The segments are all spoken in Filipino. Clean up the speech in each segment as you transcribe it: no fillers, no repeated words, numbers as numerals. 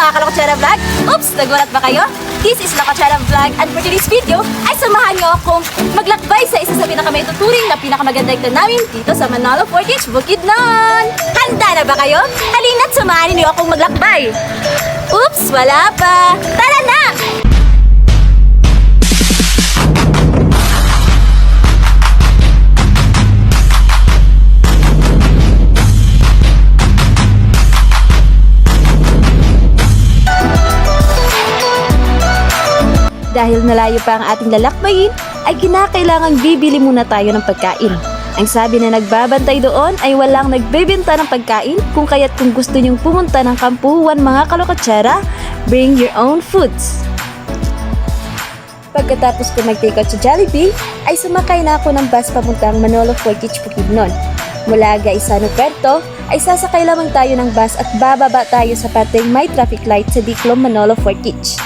mga Kalokotsara Vlog! Oops! Nagulat ba kayo? This is Lokotsara Vlog and for today's video ay samahan niyo akong maglakbay sa isa sa pinakamaituturing na pinakamagandang tanawin dito sa Manalo Fortich, Bukidnon! Handa na ba kayo? Halina't samahan niyo akong maglakbay! Oops! Wala pa! Tara na! Dahil nalayo pa ang ating lalakbayin, ay kinakailangang bibili muna tayo ng pagkain. Ang sabi na nagbabantay doon ay walang nagbebenta ng pagkain, kung kaya't kung gusto nyong pumunta ng kampuhan mga Kalokotsara, bring your own foods. Pagkatapos ko mag-take out sa Jollibee, ay sumakay na ako ng bus papuntang Manolo Fortich, Bukidnon. Mula Gaisano Puerto, ay sasakay lamang tayo ng bus at bababa tayo sa parteng may traffic light sa Diklom, Manolo Fortich.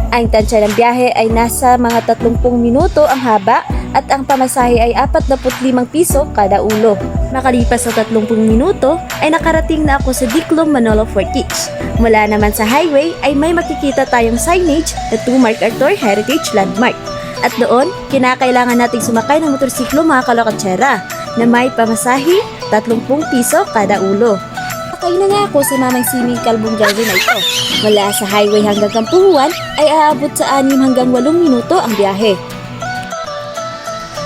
Ang tansya ng biyahe ay nasa mga 30 minuto ang haba at ang pamasahe ay 45 piso kada ulo. Makalipas sa 30 minuto ay nakarating na ako sa Diklom, Manolo Fortich. Mula naman sa highway ay may makikita tayong signage na 2 MacArthur Heritage Landmark. At doon, kinakailangan nating sumakay ng motorsiklo mga Kalokotsara na may pamasahe 30 piso kada ulo. Sakay na nga ako sa Mamang Siming Kalbong Jollibee na ito. Mula sa highway hanggang kampuhan ay aabot sa 6 hanggang 8 minuto ang biyahe.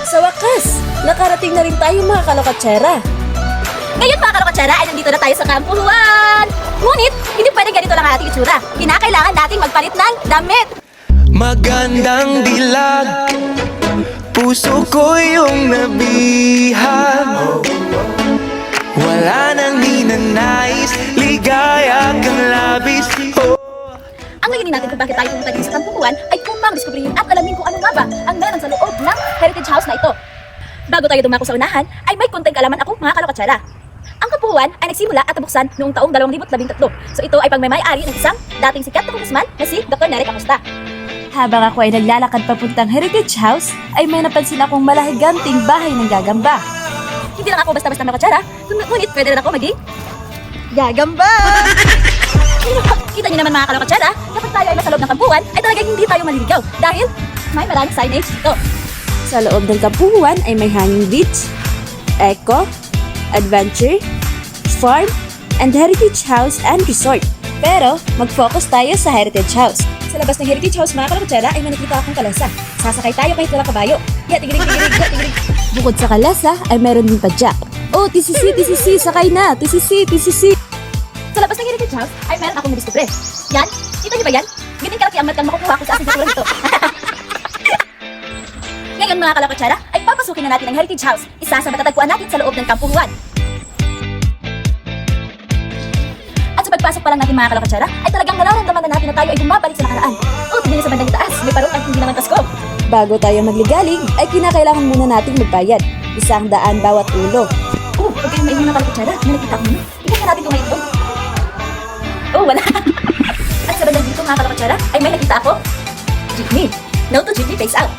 Sa wakas, nakarating na rin tayo mga Kalokotsara. Ngayon mga Kalokotsara ay nandito na tayo sa kampuhan. Ngunit, hindi pwede ganito lang ang ating itsura. Kinakailangan nating magpalit ng damit. Magandang dilag, puso ko yung nabihag. Wala nang ninanais, ligaya kang labis. Ang layunin natin kung bakit tayo pumunta dito sa kampuhan ay upang diskubrihin at alamin kung ano nga ba ang meron sa loob ng heritage house na ito. Bago tayo dumako sa unahan, ay may konting kalaman ako mga Kalokotsara. Ang kampuhan ay nagsimula at nabuksan noong taong 2013. So ito ay pagmamay-ari ng isang dating sikat na congressman na si Dr. Nery Acosta. Habang ako ay naglalakad papuntang heritage house, ay may napansin akong malahiganting bahay ng gagamba. Hindi lang ako basta-basta Kalokotsara, ngunit pwede rin ako maging gagamba! Kita niyo naman mga Kalokotsara, kapag tayo ay nasa loob ng kampuhan, ay talagang hindi tayo maliligaw dahil may maraming signage dito. Sa loob ng kampuhan ay may hanging beach, eco, adventure, farm, and heritage house and resort. Pero mag-focus tayo sa heritage house. Sa labas ng heritage house mga Kalokotsara ay nakita akong kalasa. Sasakay tayo kahit walang kabayo. Tigrig. Bukod sa kalasa ay meron din padyak. Oh, TCC, sakay na! TCC! Sa labas ng heritage house ay meron akong nadiskubre. Yan, kita niyo ba yan? Ganyan kalakiamat kang makukuha ko sa aking kultura nito. Ngayon mga Kalokotsara ay papasukin na natin ang heritage house. Isa sa matatagpuan natin sa loob ng kampuhan. At sa pagpasok pa lang natin mga Kalokotsara ay talagang nararamdaman na natin na tayo ay bumabalik sa nakaraan. Oh, tingnan niyo sa bandang itaas, may parok at hindi naman Pasko. Bago tayo magligalig ay kinakailangan muna nating magbayad. 100 bawat ulo. Oh, huwag kayong maingin mga Kalokotsara. May nakita ko muna. Tingnan na natin kung may ito. Oh, wala. At sa bandang dito mga Kalokotsara ay may nakita ako. Jeepney. No to jeepney, face out.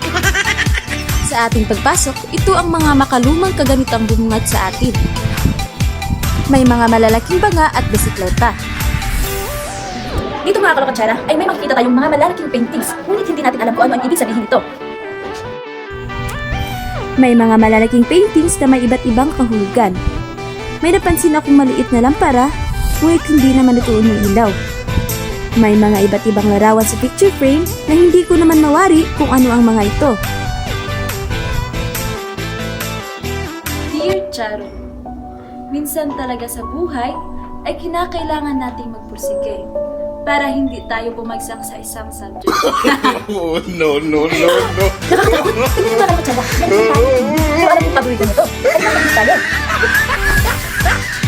Sa ating pagpasok, ito ang mga makalumang kagamitang bumungad sa atin. May mga malalaking banga at bisikleta. Dito mga Kalokotsara ay may makikita tayong mga malalaking paintings, ngunit hindi natin alam kung ano ang ibig sabihin nito. May mga malalaking paintings na may iba't ibang kahulugan. May napansin akong maliit na lampara, ngunit hindi naman ito umiilaw. May mga iba't ibang larawan sa picture frame na hindi ko naman mawari kung ano ang mga ito. Dear Charo, minsan talaga sa buhay ay kinakailangan nating magpursige para hindi tayo bumagsak sa isang subject. Oh, no. Nakakatakot! Tingnan mo naman Kalokotsara. Pero alam yung paborito nito. Ay nakakita tayo.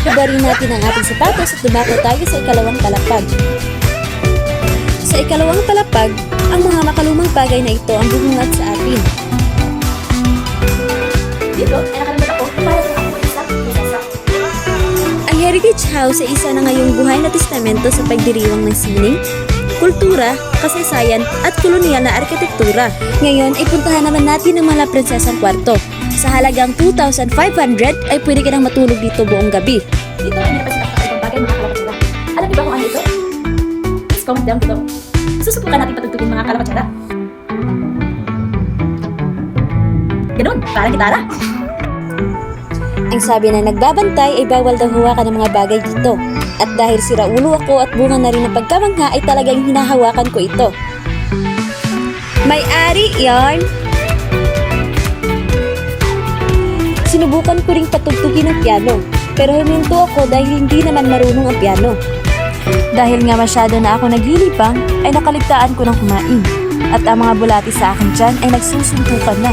Hubarin natin ang ating sapatos at dumako tayo sa ikalawang palapag. Sa ikalawang palapag, ang mga makalumang bagay na ito ang bumungad sa atin. Dito ay nakalimutan ako para sa ako isang isasak. Ang heritage house ay isa na ngayong buhay na testamento sa pagdiriwang ng sining, kultura, kasaysayan at kolonyal na arkitektura. Ngayon ay puntahan naman natin ang mga prinsesang kwarto. Sa halagang 2,500 ay pwede ka nang matulog dito buong gabi. Dito ay napansin ako sa ibang bagay mga Kalokotsara. Alam niyo ba kung ano ito? comment down below. Susubukan natin patugtugin mga kalabatsara. Ganun, parang gitara. Ang sabi na nagbabantay ay bawal daw hawakan ng mga bagay dito. At dahil siraulo ako at bunga na rin ng pagkamangha ay talagang hinahawakan ko ito. May-ari yarn! Sinubukan ko ring patugtugin ang piano, pero huminto ako dahil hindi naman marunong ang piano. Dahil nga masyado na ako naglilibang, ay nakaligtaan ko ng kumain. At ang mga bulati sa akin dyan ay nagsusuntukan na.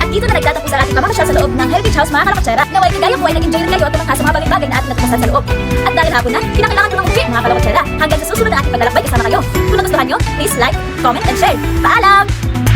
At dito na nagtatapos ang ating pamamasyal sa loob ng Heritage House mga kalabatsara. Naway kagaya po ay nag-enjoy rin kayo at tumangha sa mga bagay-bagay na ating natuklasan sa loob. At dahil hapon na, kinakailangan ko ng umuwi mga kalabatsara. Hanggang sa susunod na ating paglalakbay kasama kayo. Kung nagustuhan nyo, please like, comment, and share. Paalam!